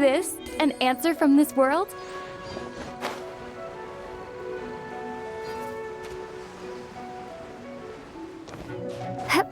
this an answer from this world? Hup.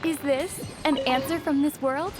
Is this an answer from this world?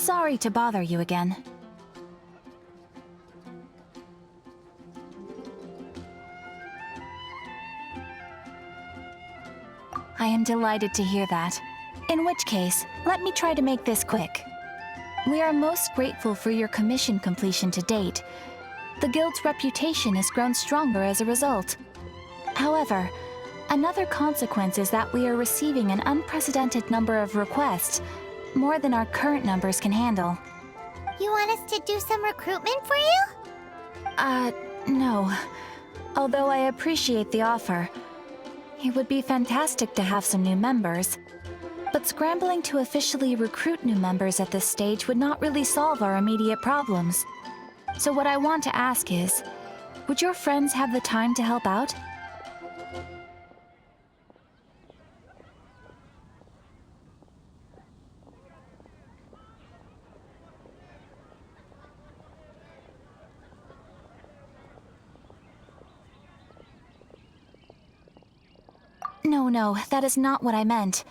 Sorry to bother you again. I am delighted to hear that. In which case, let me try to make this quick. We are most grateful for your commission completion to date. The Guild's reputation has grown stronger as a result. However, another consequence is that we are receiving an unprecedented number of requests, more than our current numbers can handle. You want us to do some recruitment for you? No. Although I appreciate the offer. It would be fantastic to have some new members. But scrambling to officially recruit new members at this stage would not really solve our immediate problems. So what I want to ask is, would your friends have the time to help out? No, that is not what I meant.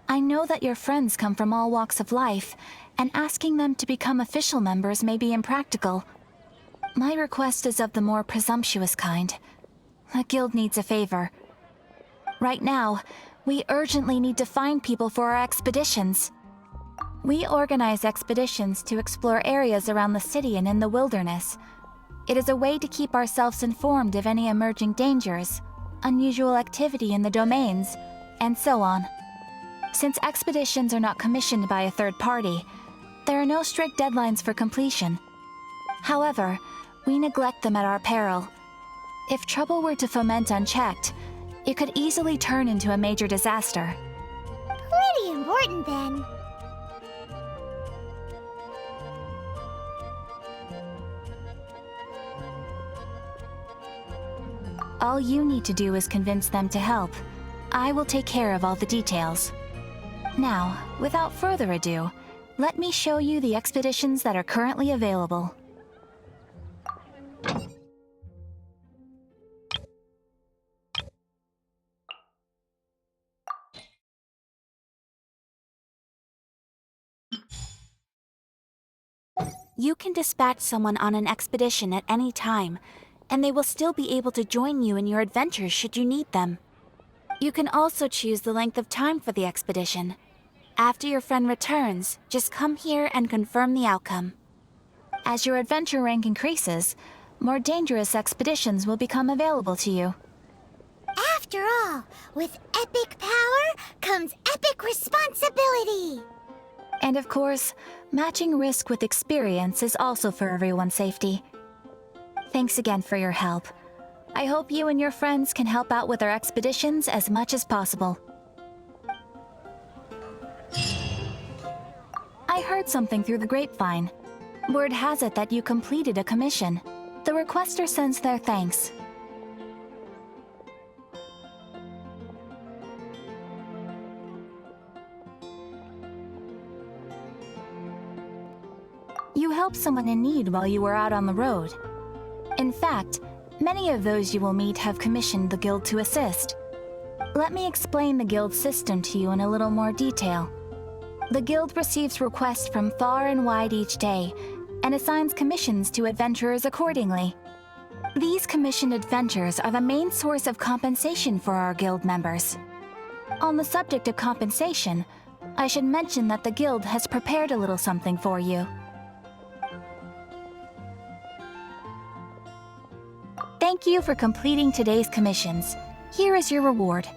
I know that your friends come from all walks of life, and asking them to become official members may be impractical. My request is of the more presumptuous kind. The Guild needs a favor. Right now, we urgently need to find people for our expeditions. We organize expeditions to explore areas around the city and in the wilderness. It is a way to keep ourselves informed of any emerging dangers, unusual activity in the domains, and so on. Since expeditions are not commissioned by a third party, there are no strict deadlines for completion. However, we neglect them at our peril. If trouble were to foment unchecked, it could easily turn into a major disaster. Pretty important then. All you need to do is convince them to help. I will take care of all the details. Now, without further ado, let me show you the expeditions that are currently available. You can dispatch someone on an expedition at any time, and they will still be able to join you in your adventures should you need them. You can also choose the length of time for the expedition. After your friend returns, just come here and confirm the outcome. As your adventure rank increases, more dangerous expeditions will become available to you. After all, with epic power comes epic responsibility! And of course, matching risk with experience is also for everyone's safety. Thanks again for your help. I hope you and your friends can help out with our expeditions as much as possible. I heard something through the grapevine. Word has it that you completed a commission. The requester sends their thanks. You helped someone in need while you were out on the road. In fact, many of those you will meet have commissioned the Guild to assist. Let me explain the Guild system to you in a little more detail. The Guild receives requests from far and wide each day, and assigns commissions to adventurers accordingly. These commissioned adventures are the main source of compensation for our Guild members. On the subject of compensation, I should mention that the Guild has prepared a little something for you. Thank you for completing today's commissions. Here is your reward.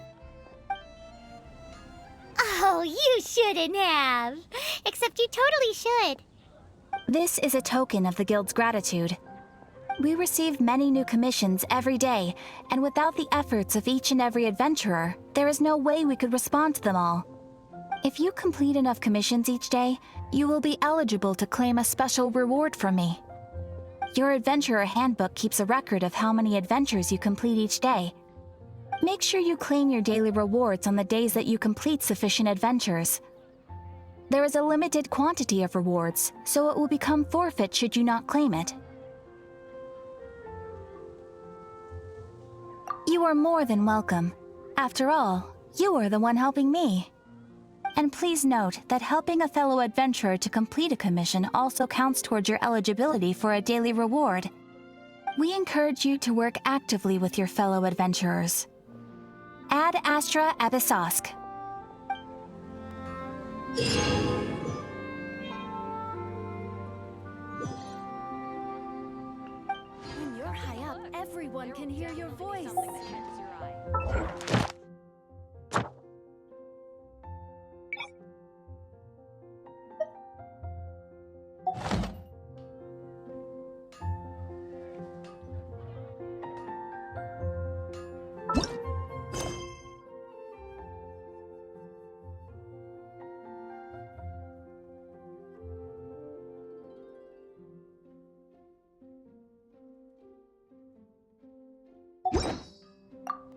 Oh, you shouldn't have. Except you totally should. This is a token of the Guild's gratitude. We receive many new commissions every day, and without the efforts of each and every adventurer, there is no way we could respond to them all. If you complete enough commissions each day, you will be eligible to claim a special reward from me. Your Adventurer Handbook keeps a record of how many adventures you complete each day. Make sure you claim your daily rewards on the days that you complete sufficient adventures. There is a limited quantity of rewards, so it will become forfeit should you not claim it. You are more than welcome. After all, you are the one helping me. And please note that helping a fellow adventurer to complete a commission also counts towards your eligibility for a daily reward. We encourage you to work actively with your fellow adventurers. Ad Astra Abyssosk. When you're high up, everyone can hear your voice.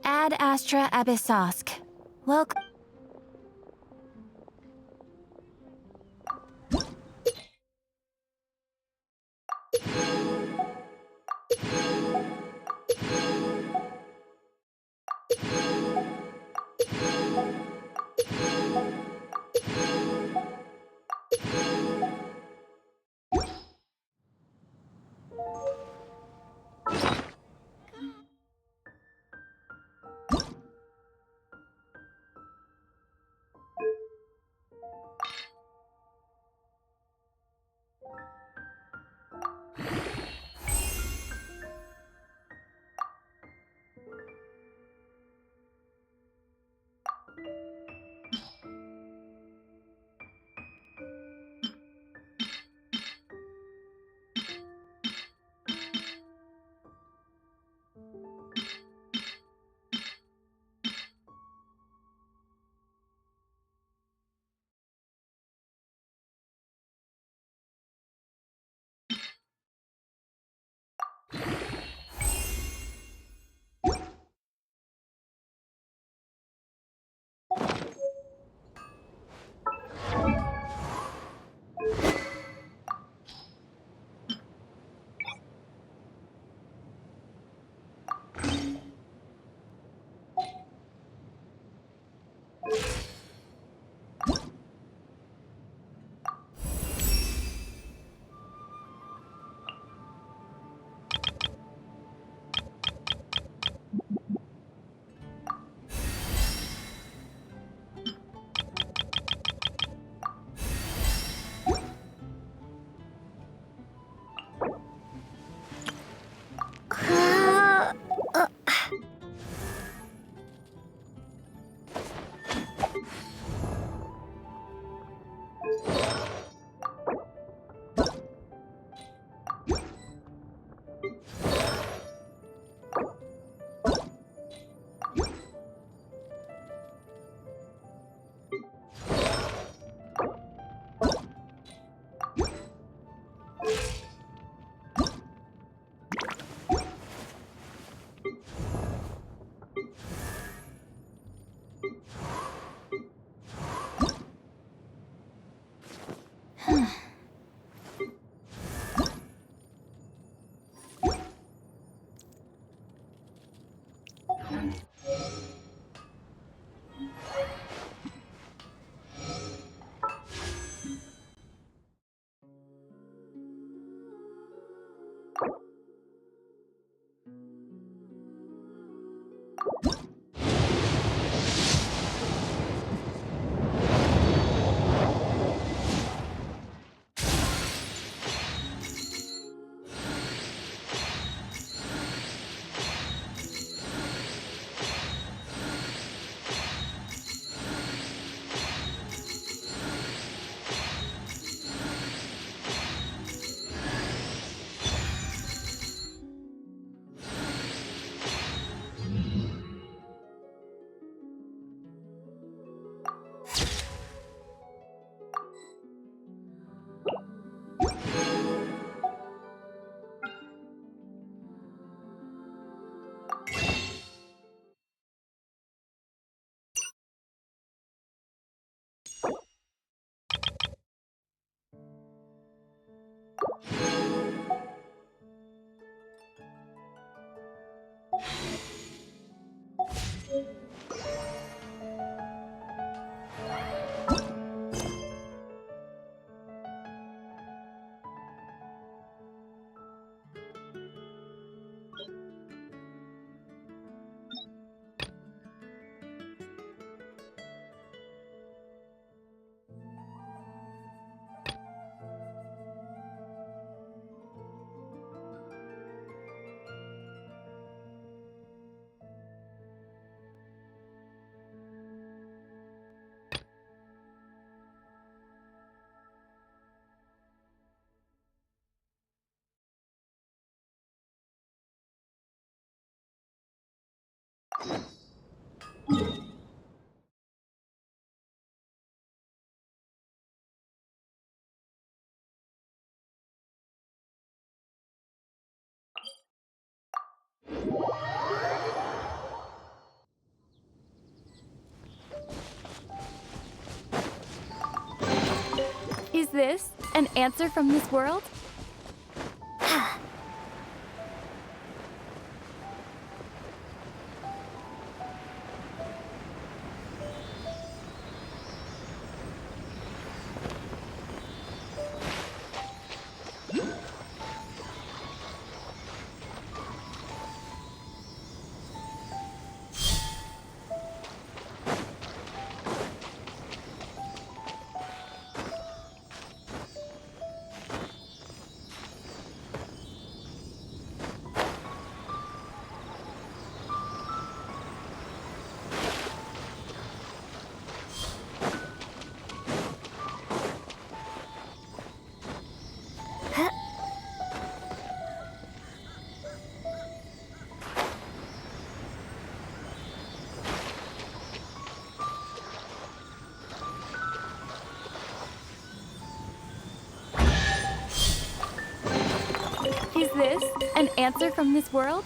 Ad Astra Abyssosk. Welcome. Is this an answer from this world? Is this an answer from this world?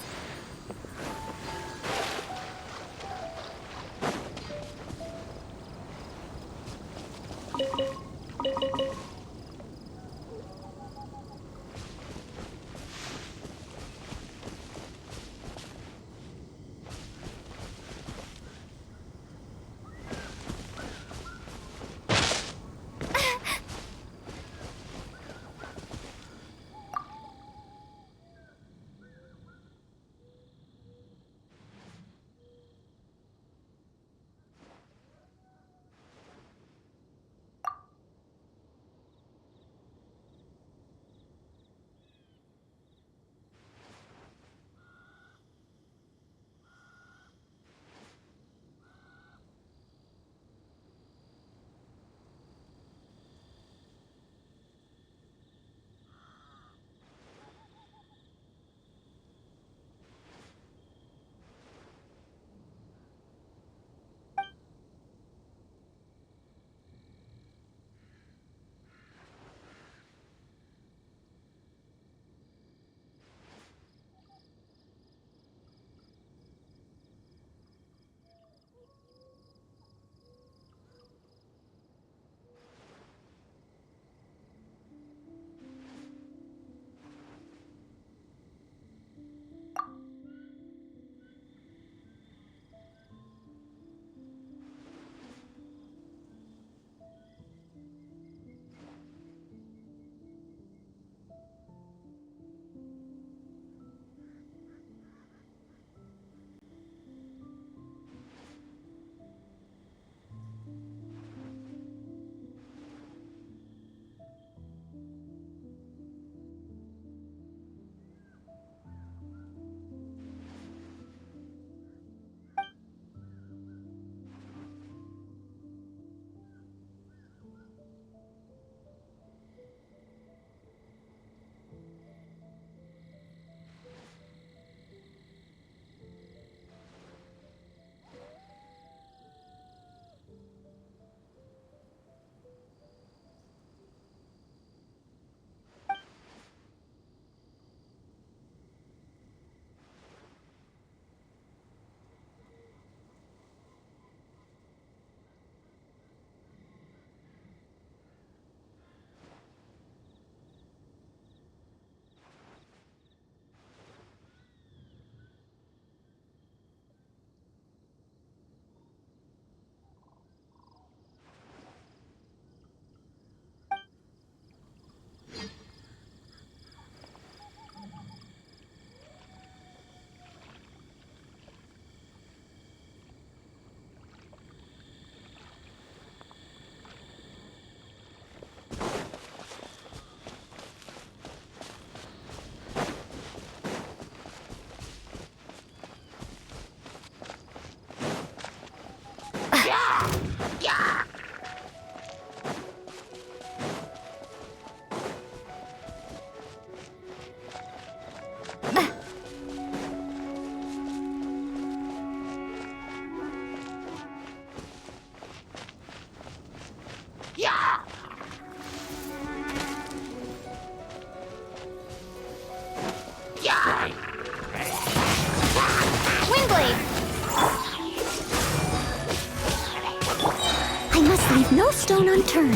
I must leave no stone unturned.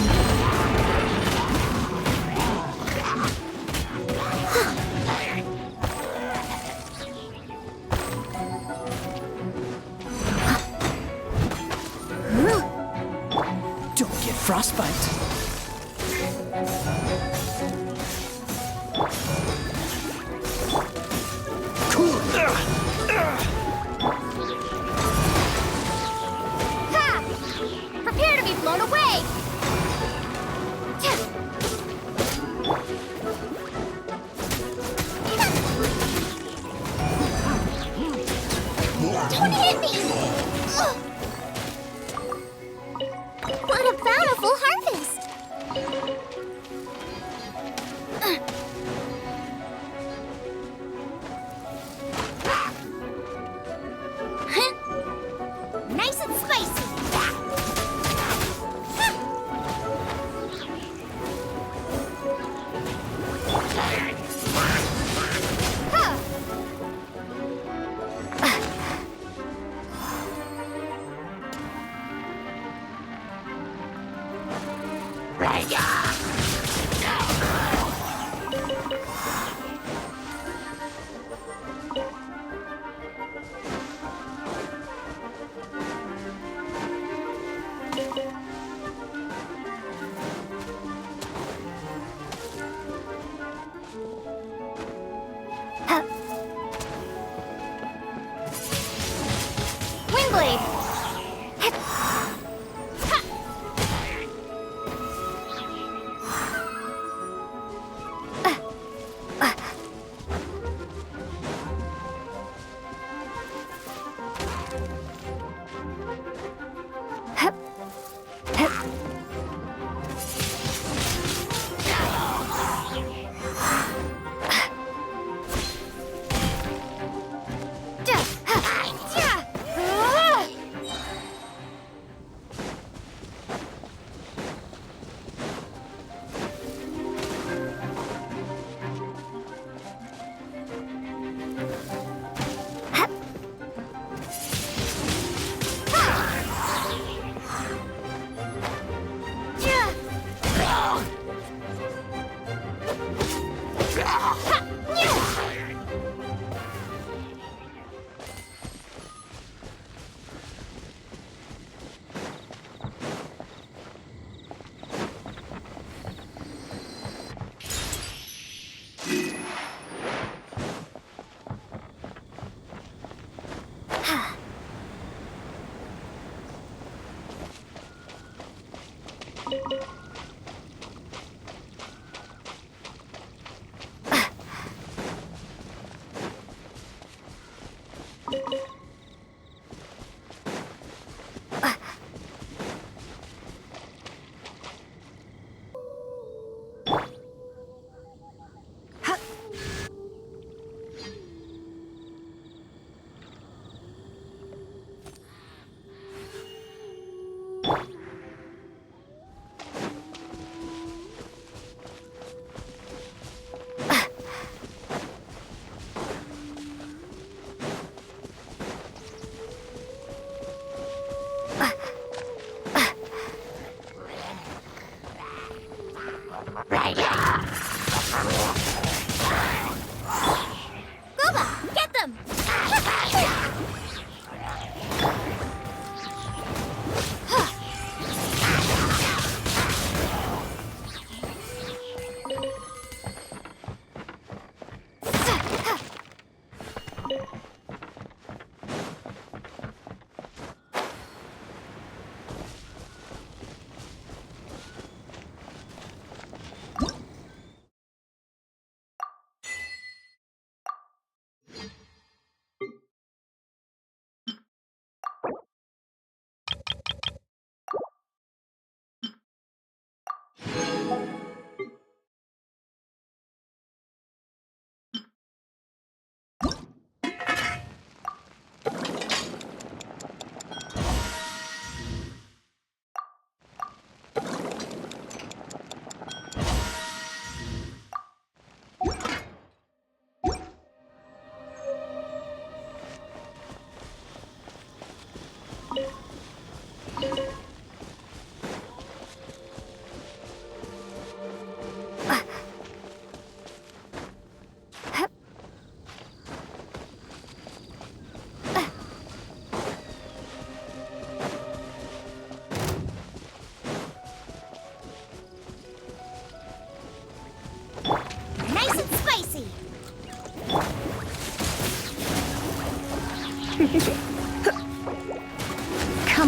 Don't get frostbite. Cool. Ha! Prepare to be blown away! Don't hit me! What a bountiful harvest! Nice and spicy! Windblade!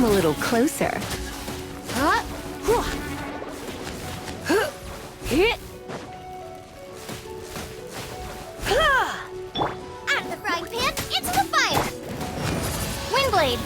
Come a little closer. Out of the frying pan, into the fire! Windblade!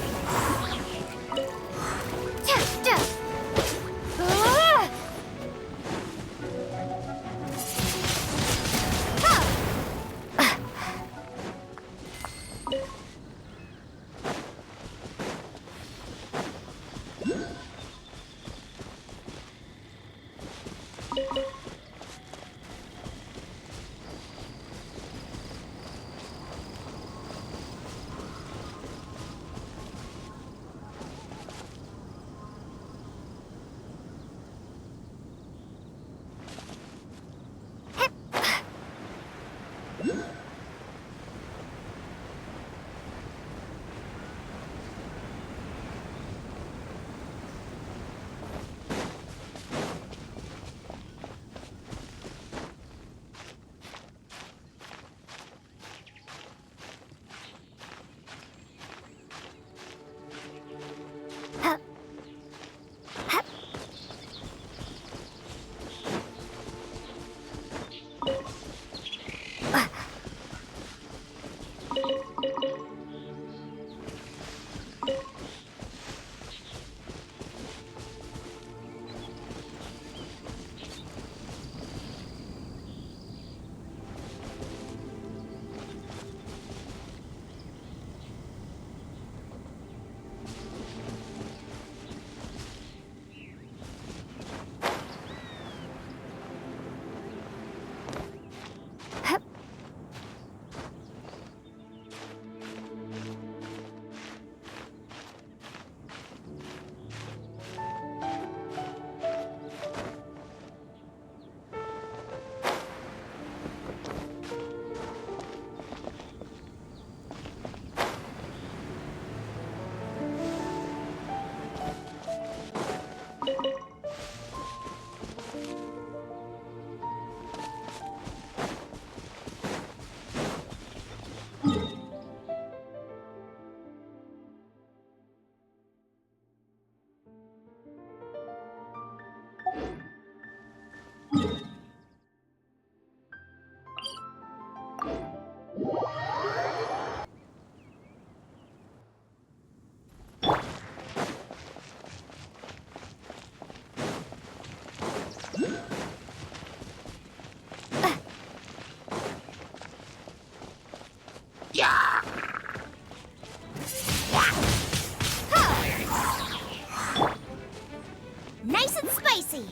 Nice and spicy!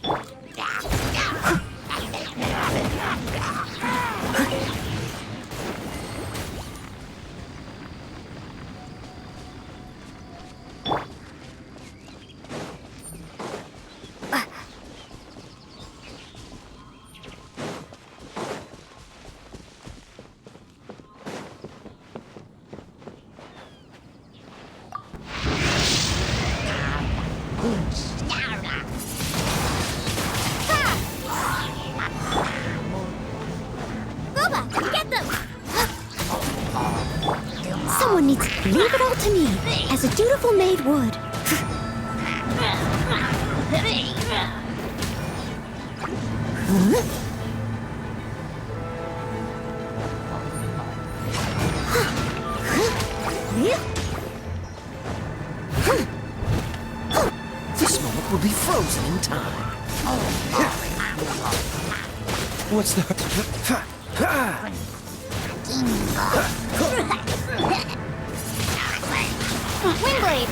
Someone needs to leave it all to me, as a dutiful maid would. This moment will be frozen in time. What's the... Windblade!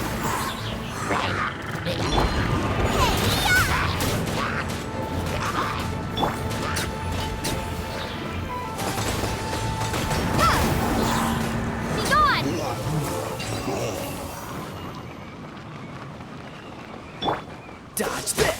Be gone! Dodge this!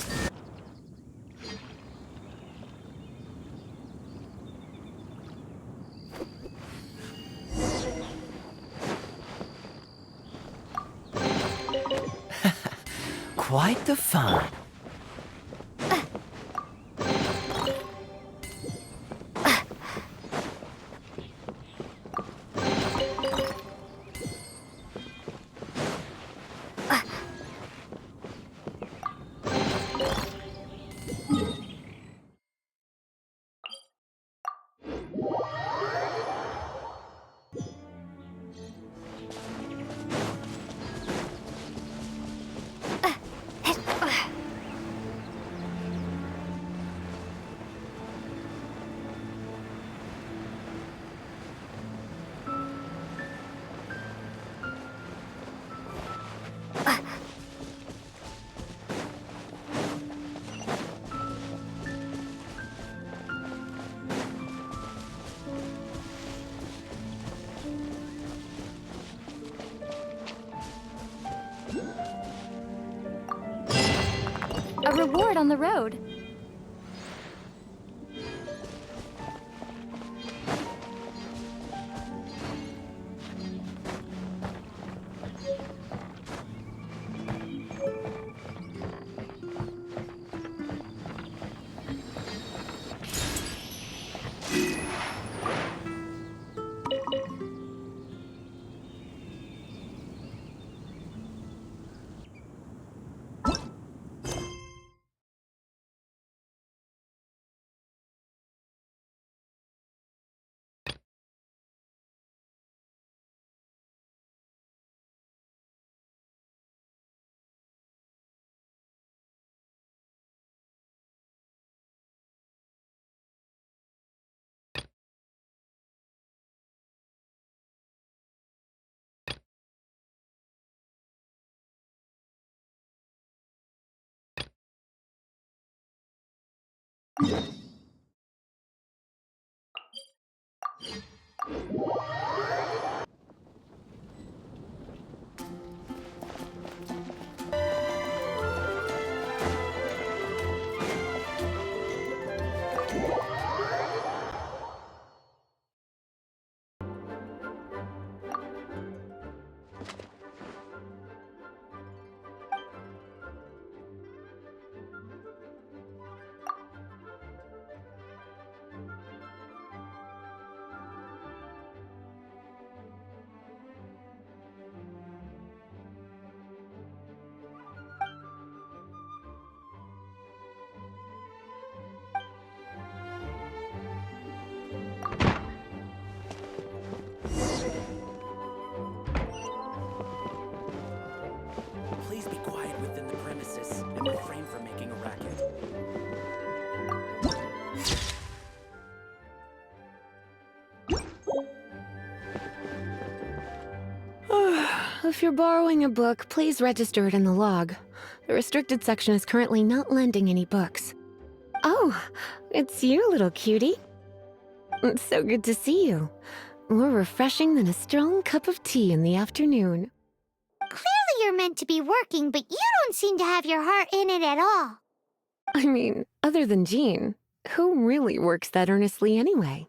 Quite the fun. A reward on the road. Please be quiet within the premises and refrain from making a racket. If you're borrowing a book, please register it in the log. The restricted section is currently not lending any books. Oh, it's you, little cutie. It's so good to see you. More refreshing than a strong cup of tea in the afternoon. Clearly you're meant to be working, but you don't seem to have your heart in it at all. I mean, other than Jean, who really works that earnestly anyway?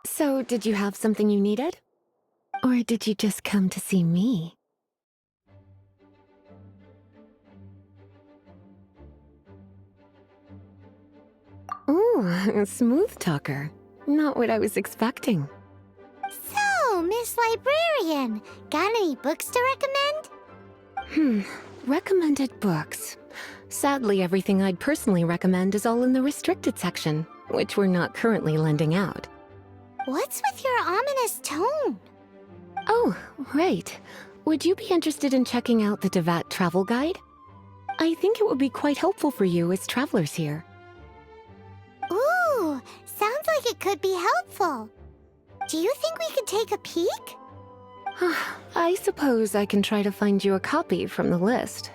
So, did you have something you needed? Or did you just come to see me? Ooh, smooth talker. Not what I was expecting. So, Miss Librarian, got any books to recommend? Recommended books. Sadly, everything I'd personally recommend is all in the restricted section, which we're not currently lending out. What's with your ominous tone? Oh, right. Would you be interested in checking out the Devat travel guide? I think it would be quite helpful for you as travelers here. Ooh, sounds like it could be helpful. Do you think we could take a peek? I suppose I can try to find you a copy from the list.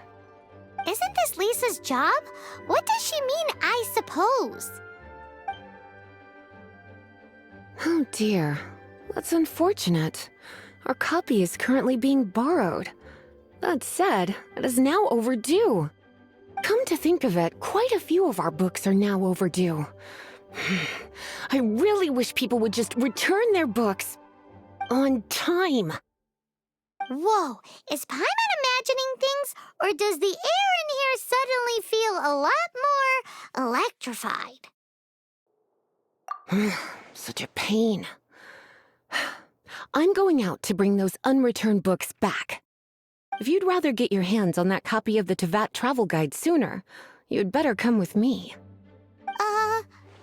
Isn't this Lisa's job? What does she mean, I suppose? Oh dear, that's unfortunate. Our copy is currently being borrowed. That said, it is now overdue. Come to think of it, quite a few of our books are now overdue. I really wish people would just return their books on time. Whoa, is Paimon imagining things, or does the air in here suddenly feel a lot more electrified? Such a pain. I'm going out to bring those unreturned books back. If you'd rather get your hands on that copy of the Tevat travel guide sooner, you'd better come with me.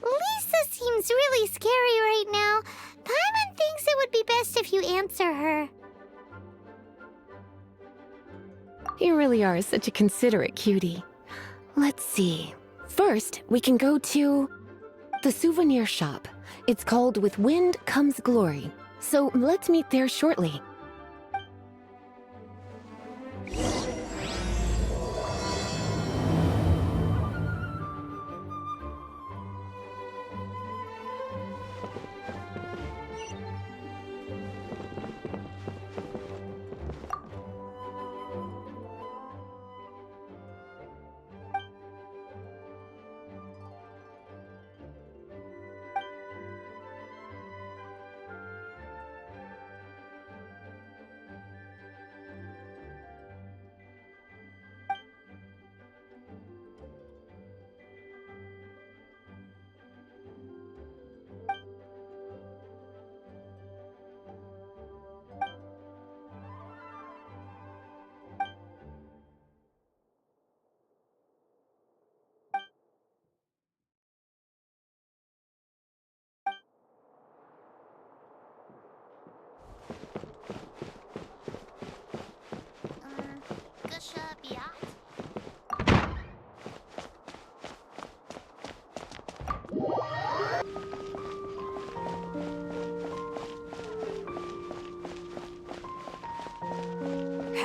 Lisa seems really scary right now. Paimon thinks it would be best if you answer her. You really are such a considerate cutie. Let's see. First, we can go to the souvenir shop. It's called With Wind Comes Glory. So let's meet there shortly.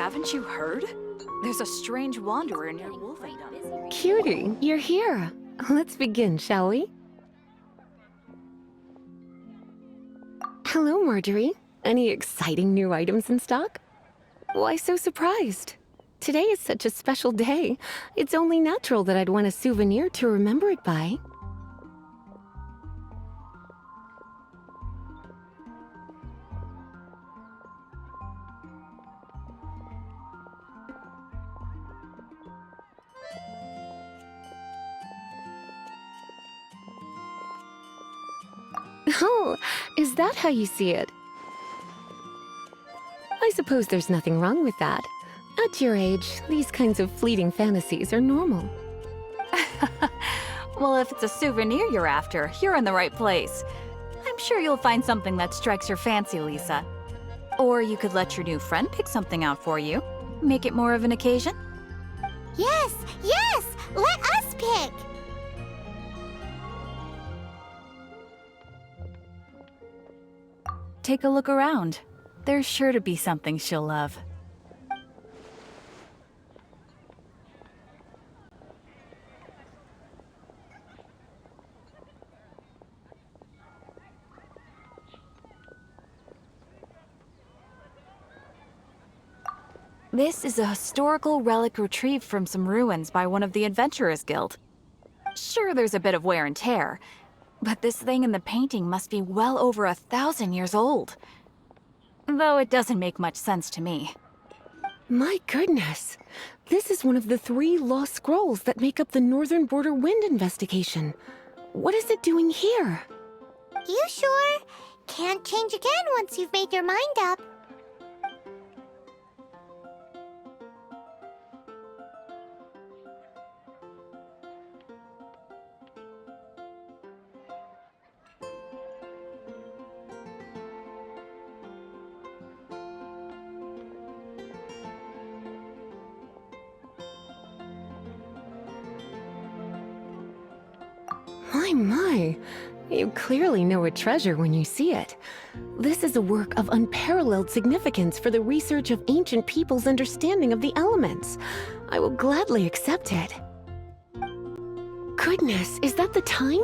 Haven't you heard? There's a strange wanderer near Wolfendom. Cutie, you're here. Let's begin, shall we? Hello, Marjorie. Any exciting new items in stock? Why so surprised? Today is such a special day. It's only natural that I'd want a souvenir to remember it by. Oh, is that how you see it? I suppose there's nothing wrong with that. At your age, these kinds of fleeting fantasies are normal. Well, if it's a souvenir you're after, you're in the right place. I'm sure you'll find something that strikes your fancy, Lisa. Or you could let your new friend pick something out for you. Make it more of an occasion. Yes, yes! Let us pick! Take a look around. There's sure to be something she'll love. This is a historical relic retrieved from some ruins by one of the Adventurers Guild. Sure, there's a bit of wear and tear, but this thing in the painting must be well over 1,000 years old. Though it doesn't make much sense to me. My goodness. This is one of the 3 lost scrolls that make up the Northern Border Wind investigation. What is it doing here? You sure? Can't change again once you've made your mind up. My. You clearly know a treasure when you see it. This is a work of unparalleled significance for the research of ancient people's understanding of the elements. I will gladly accept it. Goodness, is that the time?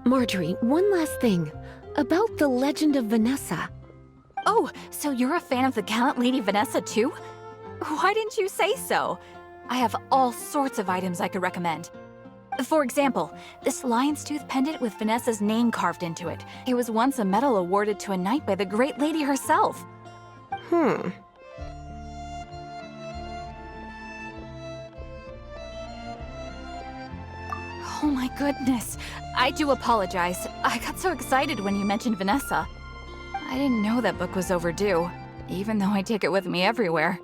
Marjorie, one last thing. About the legend of Vanessa. Oh, so you're a fan of the gallant Lady Vanessa too? Why didn't you say so? I have all sorts of items I could recommend. For example, this lion's tooth pendant with Vanessa's name carved into it. It was once a medal awarded to a knight by the great lady herself. Hmm. Oh my goodness. I do apologize. I got so excited when you mentioned Vanessa. I didn't know that book was overdue, even though I take it with me everywhere.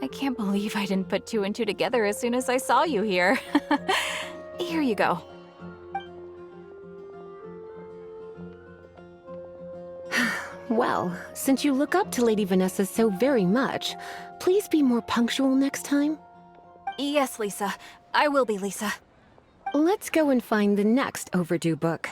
I can't believe I didn't put 2 and 2 together as soon as I saw you here. Here you go. Well, since you look up to Lady Vanessa so very much, please be more punctual next time. Yes, Lisa. I will be, Lisa. Let's go and find the next overdue book.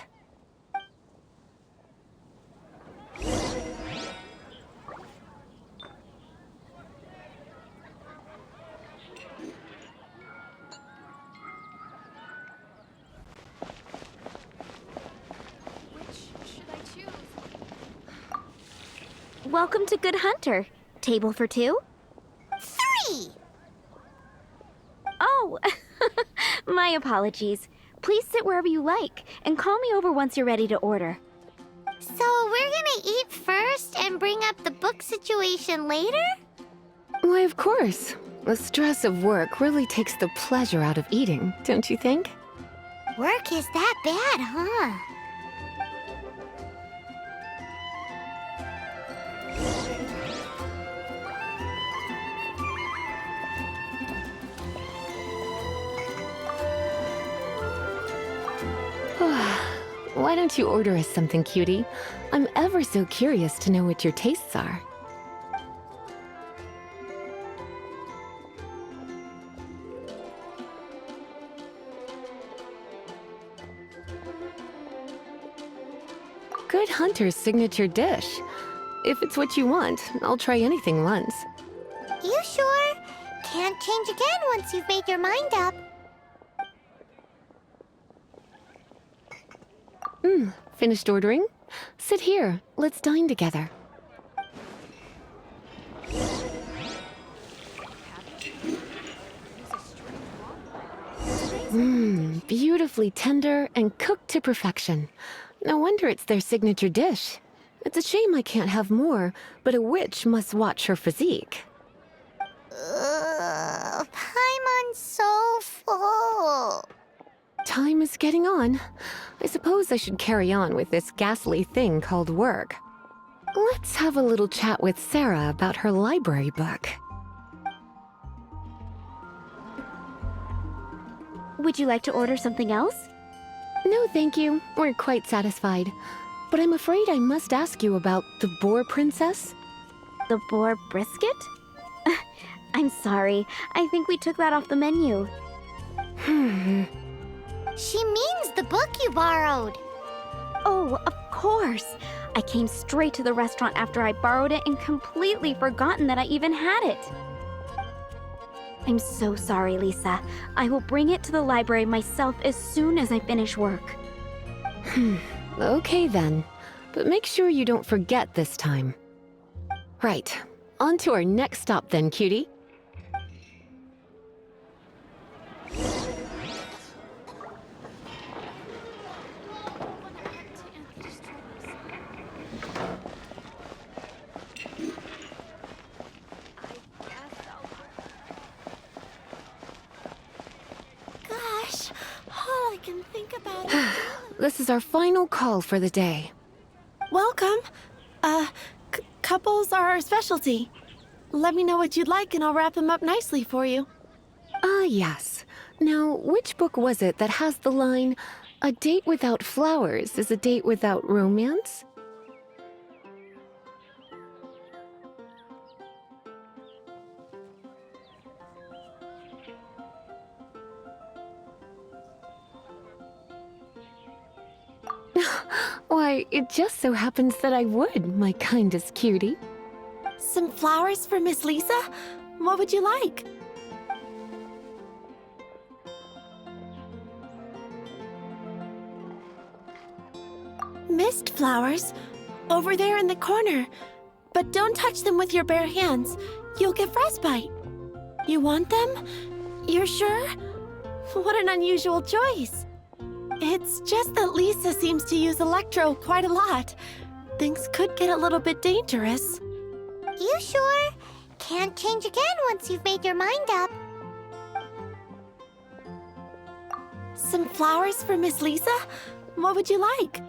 Welcome to Good Hunter. Table for 2? 3! Oh, my apologies. Please sit wherever you like, and call me over once you're ready to order. So we're gonna eat first and bring up the book situation later? Why, of course. The stress of work really takes the pleasure out of eating, don't you think? Work is that bad, huh? Why don't you order us something, cutie? I'm ever so curious to know what your tastes are. Good Hunter's signature dish. if it's what you want, I'll try anything once. You sure? Can't change again once you've made your mind up. Finished ordering? Sit here. Let's dine together. Beautifully tender and cooked to perfection. No wonder it's their signature dish. It's a shame I can't have more, but a witch must watch her physique. Paimon's so full. Time is getting on. I suppose I should carry on with this ghastly thing called work. Let's have a little chat with Sarah about her library book. Would you like to order something else? No, thank you. We're quite satisfied. But I'm afraid I must ask you about the boar princess. The boar brisket? I'm sorry. I think we took that off the menu. She means the book you borrowed. Oh, of course. I came straight to the restaurant after I borrowed it and completely forgotten that I even had it. I'm so sorry, Lisa. I will bring it to the library myself as soon as I finish work. Okay then. But make sure you don't forget this time. Right. On to our next stop then, cutie. Gosh, all I can think about is... This is our final call for the day. Welcome. Couples are our specialty. Let me know what you'd like and I'll wrap them up nicely for you. Ah, yes. Now, which book was it that has the line, "A date without flowers is a date without romance"? Why, it just so happens that I would, my kindest cutie. Some flowers for Miss Lisa? What would you like? Mist flowers? Over there in the corner. But don't touch them with your bare hands. You'll get frostbite. You want them? You're sure? What an unusual choice. It's just that Lisa seems to use Electro quite a lot. Things could get a little bit dangerous. You sure? Can't change again once you've made your mind up. Some flowers for Miss Lisa? What would you like?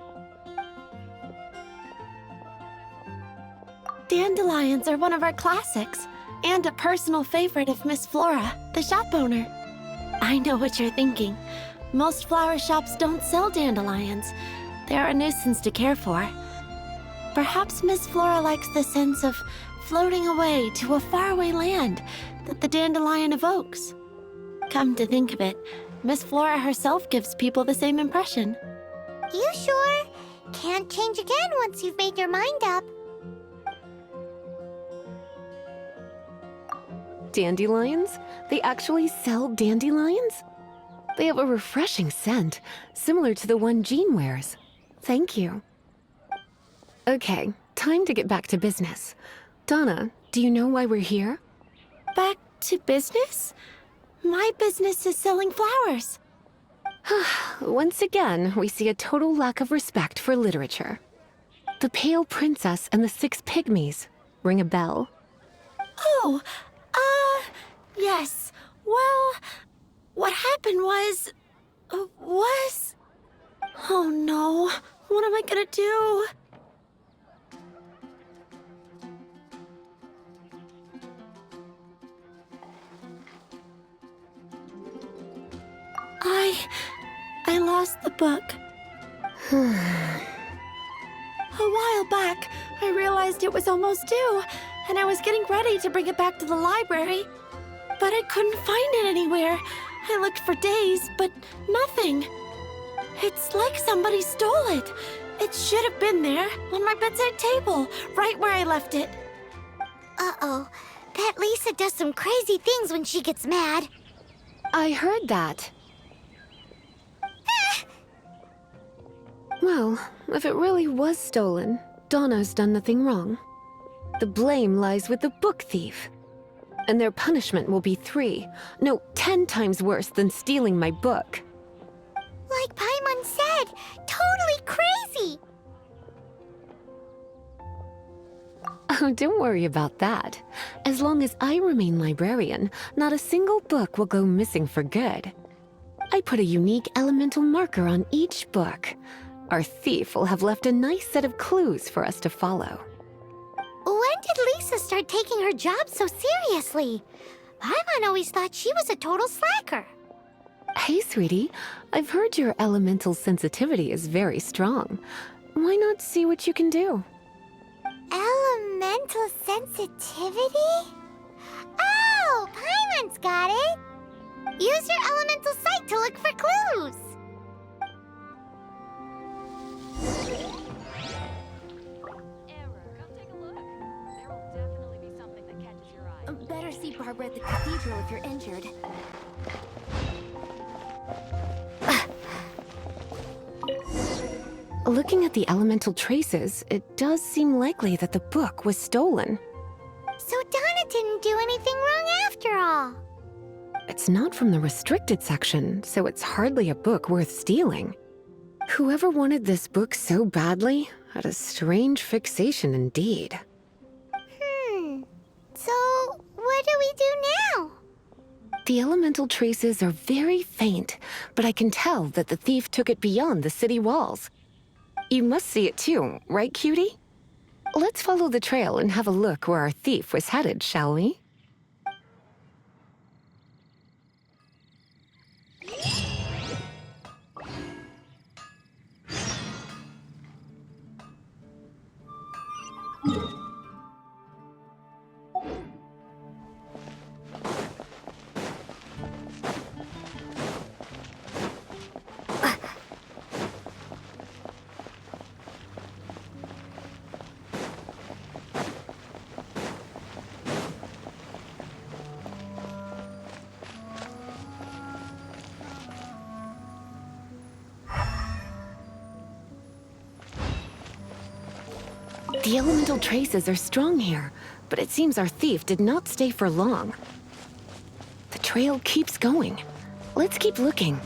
Dandelions are one of our classics, and a personal favorite of Miss Flora, the shop owner. I know what you're thinking. Most flower shops don't sell dandelions. They're a nuisance to care for. Perhaps Miss Flora likes the sense of floating away to a faraway land that the dandelion evokes. Come to think of it, Miss Flora herself gives people the same impression. You sure? Can't change again once you've made your mind up. Dandelions? They actually sell dandelions? They have a refreshing scent, similar to the one Jean wears. Thank you. Okay, time to get back to business. Donna, do you know why we're here? Back to business? My business is selling flowers. Once again, we see a total lack of respect for literature. The Pale Princess and the Six Pygmies. Ring a bell? Oh, yes. Well, what happened was... Oh no, what am I gonna do? I lost the book. A while back, I realized it was almost due, and I was getting ready to bring it back to the library. But I couldn't find it anywhere. I looked for days, but nothing. It's like somebody stole it. It should have been there, on my bedside table, right where I left it. Uh-oh. Bet Lisa does some crazy things when she gets mad. I heard that. Well, if it really was stolen, Donna's done nothing wrong. The blame lies with the book thief. And their punishment will be 10 times worse than stealing my book. Like Paimon said, totally crazy. Oh, don't worry about that. As long as I remain librarian, not a single book will go missing for good. I put a unique elemental marker on each book. Our thief will have left a nice set of clues for us to follow. When did Lisa start taking her job so seriously? Paimon always thought she was a total slacker. Hey, sweetie, I've heard your elemental sensitivity is very strong. Why not see what you can do? Elemental sensitivity? Oh, Paimon's got it. Use your elemental sight to look for clues. Better see Barbara at the cathedral if you're injured. Looking at the elemental traces, it does seem likely that the book was stolen. So Donna didn't do anything wrong after all. It's not from the restricted section, so it's hardly a book worth stealing. Whoever wanted this book so badly had a strange fixation indeed. So what do we do now? The elemental traces are very faint, but I can tell that the thief took it beyond the city walls. You must see it too, right, cutie? Let's follow the trail and have a look where our thief was headed, shall we? The elemental traces are strong here, but it seems our thief did not stay for long. The trail keeps going. Let's keep looking.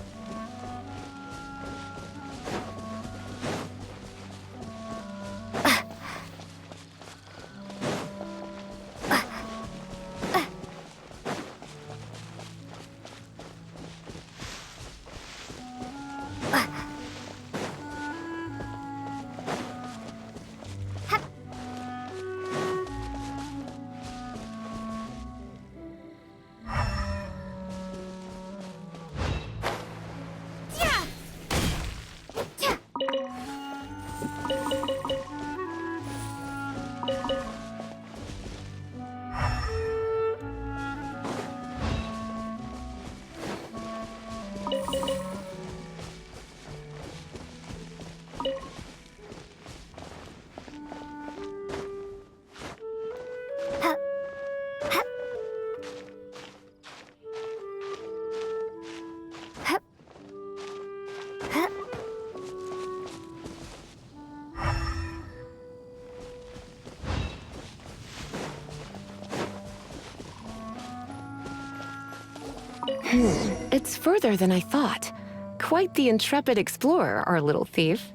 It's further than I thought. Quite the intrepid explorer, our little thief.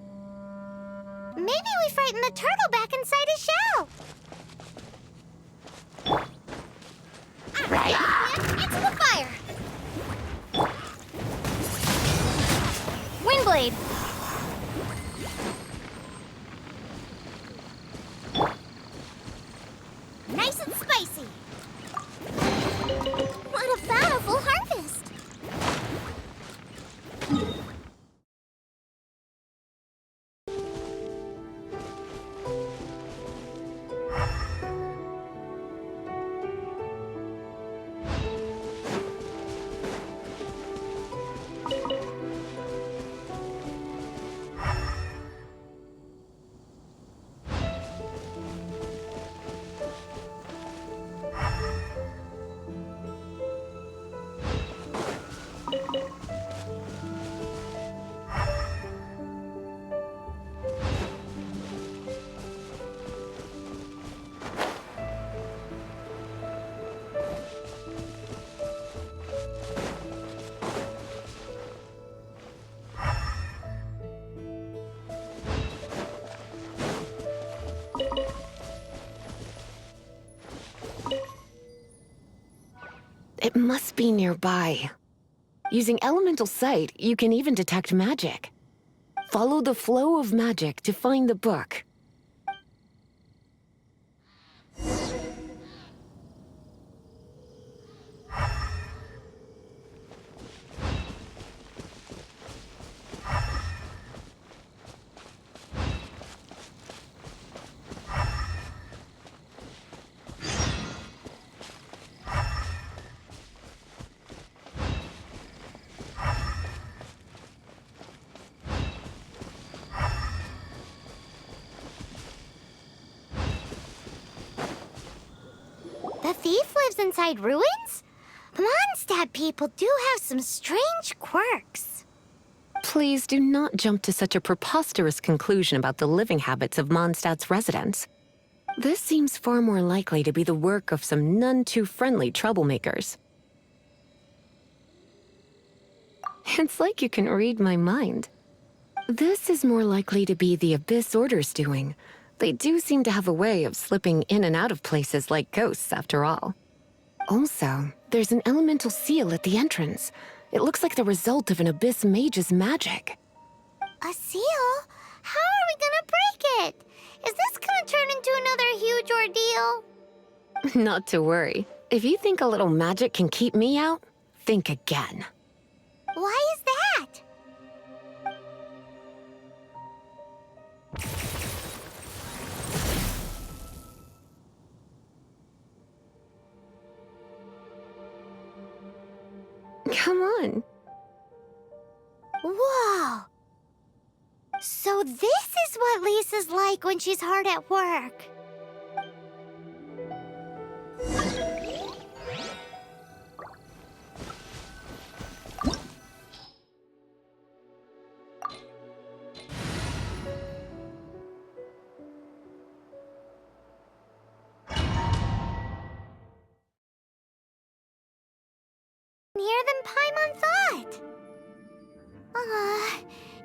Maybe we frightened the turtle back inside his shell. Right. Into the fire. Windblade! Nice and spicy. What a bountiful harvest. It must be nearby. Using elemental sight, you can even detect magic. Follow the flow of magic to find the book. The thief lives inside ruins? The Mondstadt people do have some strange quirks. Please do not jump to such a preposterous conclusion about the living habits of Mondstadt's residents. This seems far more likely to be the work of some none-too-friendly troublemakers. It's like you can read my mind. This is more likely to be the Abyss Order's doing. They do seem to have a way of slipping in and out of places like ghosts, after all. Also, there's an elemental seal at the entrance. It looks like the result of an Abyss mage's magic. A seal? How are we gonna break it? Is this gonna turn into another huge ordeal? Not to worry. If you think a little magic can keep me out, think again. Why is that? Come on. Whoa! So this is what Lisa's like when she's hard at work. Near than Paimon thought.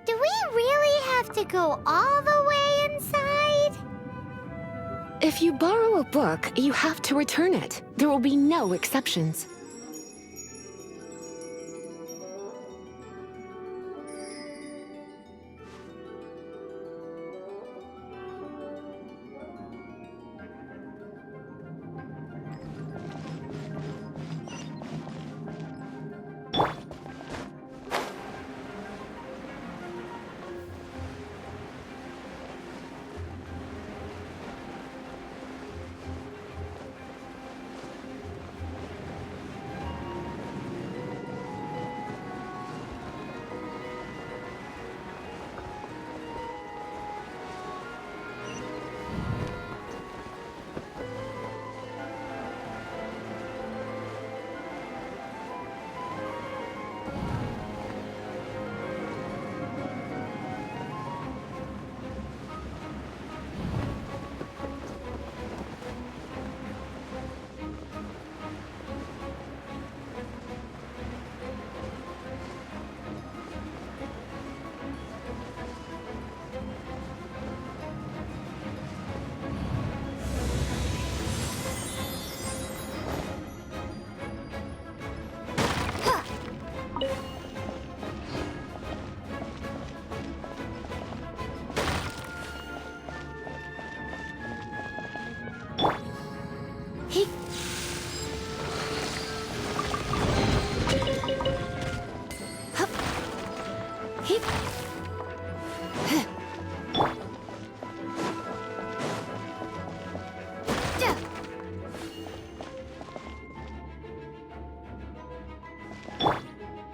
Do we really have to go all the way inside? If you borrow a book, you have to return it. There will be no exceptions.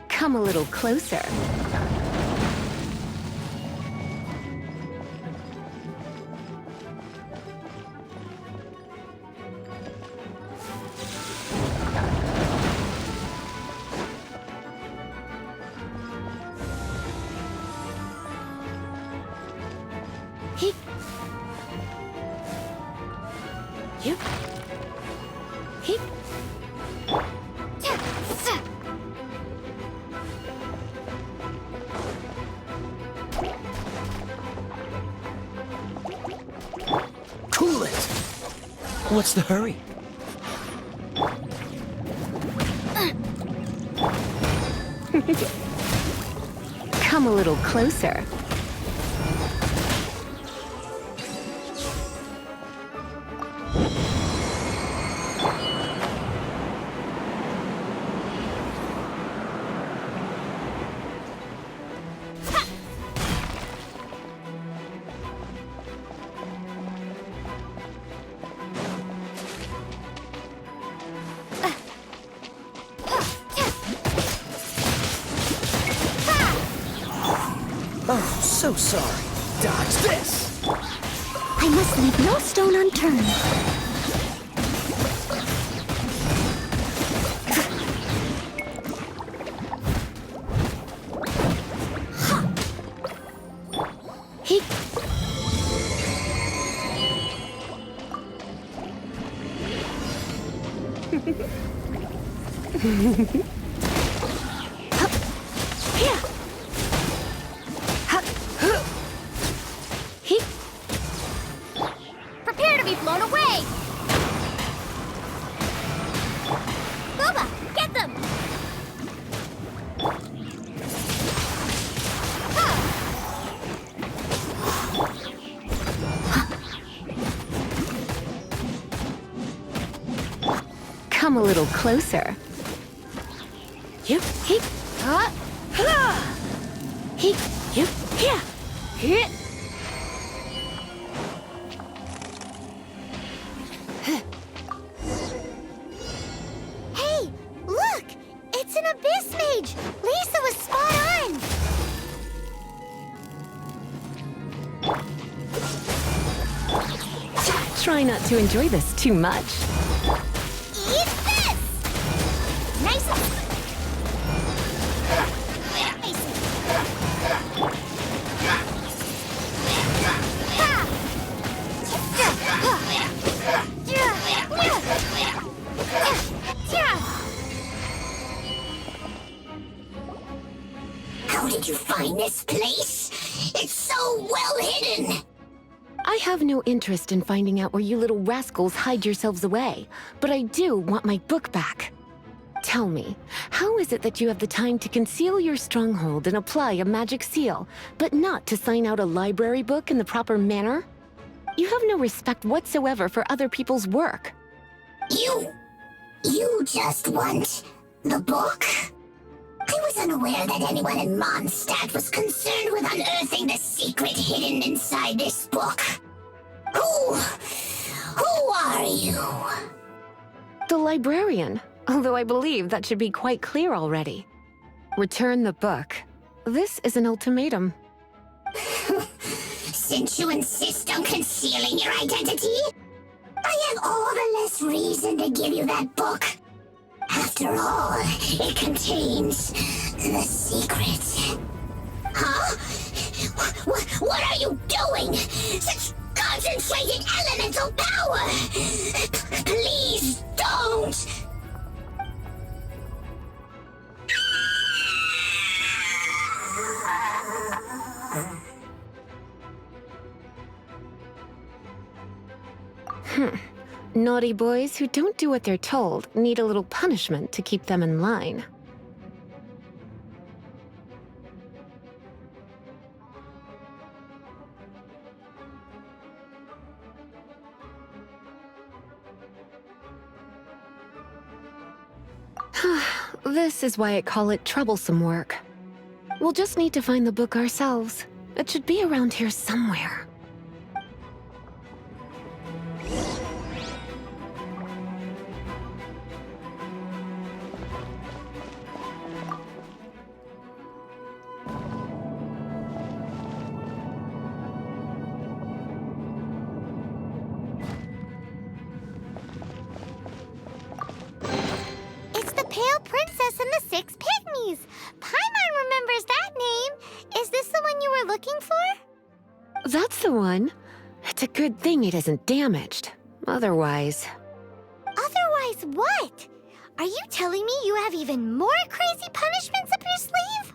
Come a little closer. Cool it! What's the hurry? Come a little closer. Oh, so sorry. Dodge this! I must leave no stone unturned. He... Prepare to be blown away! Booba, get them! Come a little closer. Yep, he... He... Yep, yeah. Hey, look! It's an abyss mage! Lisa was spot on! Try not to enjoy this too much. Eat this! Nice and... How did you find this place? It's so well hidden! I have no interest in finding out where you little rascals hide yourselves away, but I do want my book back. Tell me, how is it that you have the time to conceal your stronghold and apply a magic seal, but not to sign out a library book in the proper manner? You have no respect whatsoever for other people's work. You just want the book? I was unaware that anyone in Mondstadt was concerned with unearthing the secret hidden inside this book. Who are you? The librarian, although I believe that should be quite clear already. Return the book. This is an ultimatum. Since you insist on concealing your identity, I have all the less reason to give you that book. After all, it contains the secret. Huh? What are you doing? Such concentrated elemental power! Please don't! Naughty boys who don't do what they're told need a little punishment to keep them in line. This is why I call it troublesome work. We'll just need to find the book ourselves. It should be around here somewhere. It's the Pale Princess and the Six Pygmies. Paimon remembers that name. Is this the one you were looking for? That's the one. It's a good thing it isn't damaged. Otherwise... Otherwise what? Are you telling me you have even more crazy punishments up your sleeve?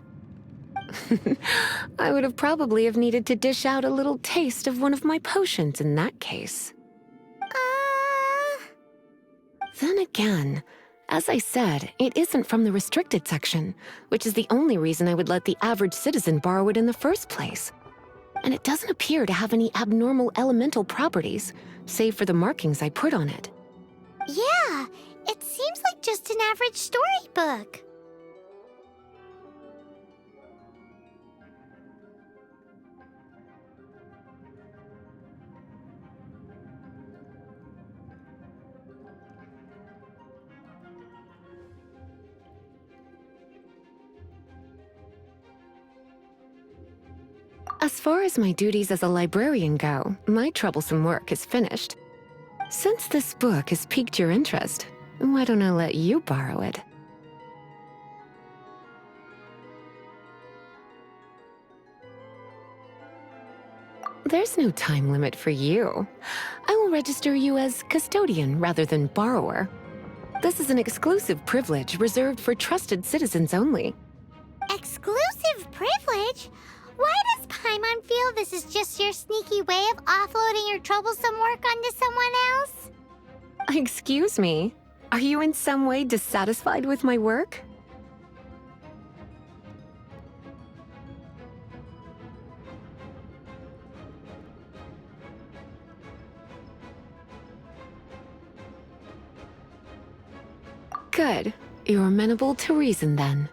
I would have probably have needed to dish out a little taste of one of my potions in that case. Then again, As I said, it isn't from the restricted section, which is the only reason I would let the average citizen borrow it in the first place. And it doesn't appear to have any abnormal elemental properties, save for the markings I put on it. Yeah, it seems like just an average storybook. As far as my duties as a librarian go, my troublesome work is finished. Since this book has piqued your interest, why don't I let you borrow it? There's no time limit for you. I will register you as custodian rather than borrower. This is an exclusive privilege reserved for trusted citizens only. Exclusive privilege? Why does Paimon feel this is just your sneaky way of offloading your troublesome work onto someone else? Excuse me, are you in some way dissatisfied with my work? Good. You're amenable to reason then.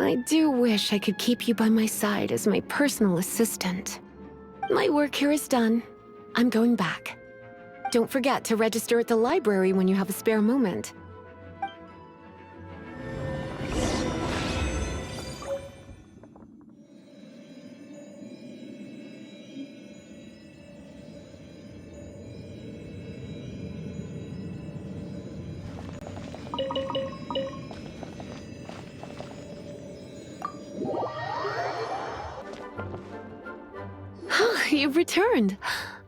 I do wish I could keep you by my side as my personal assistant. My work here is done. I'm going back. Don't forget to register at the library when you have a spare moment. You've returned.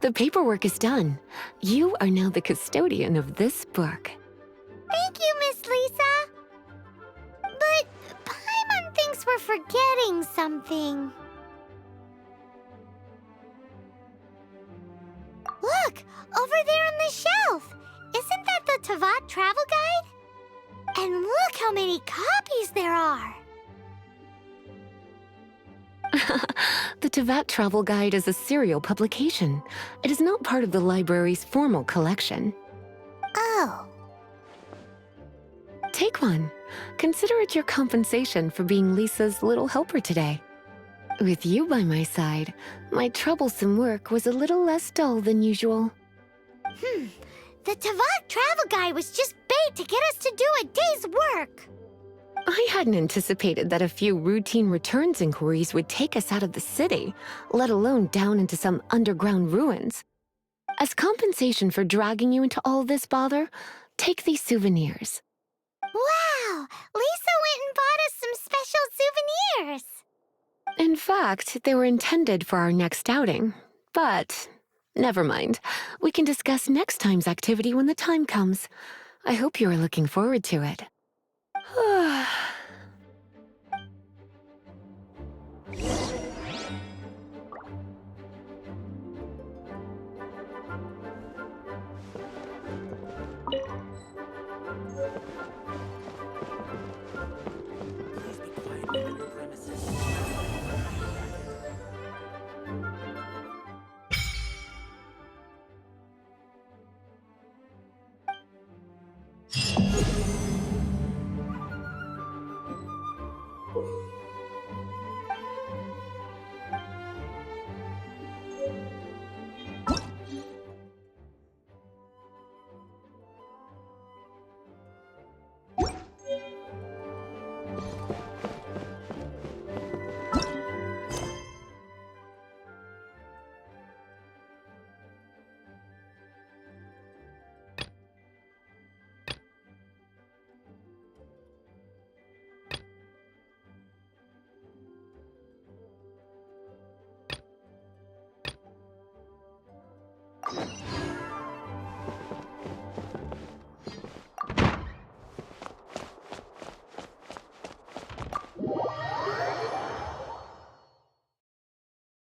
The paperwork is done. You are now the custodian of this book. Thank you, Miss Lisa. But Paimon thinks we're forgetting something. Look, over there on the shelf. Isn't that the Tavat travel guide? And look how many copies there are. The Tavat Travel Guide is a serial publication. It is not part of the library's formal collection. Oh. Take one. Consider it your compensation for being Lisa's little helper today. With you by my side, my troublesome work was a little less dull than usual. The Tavat travel guide was just bait to get us to do a day's work. I hadn't anticipated that a few routine returns inquiries would take us out of the city, let alone down into some underground ruins. As compensation for dragging you into all this bother, take these souvenirs. Wow! Lisa went and bought us some special souvenirs. In fact, they were intended for our next outing. But, never mind. We can discuss next time's activity when the time comes. I hope you are looking forward to it.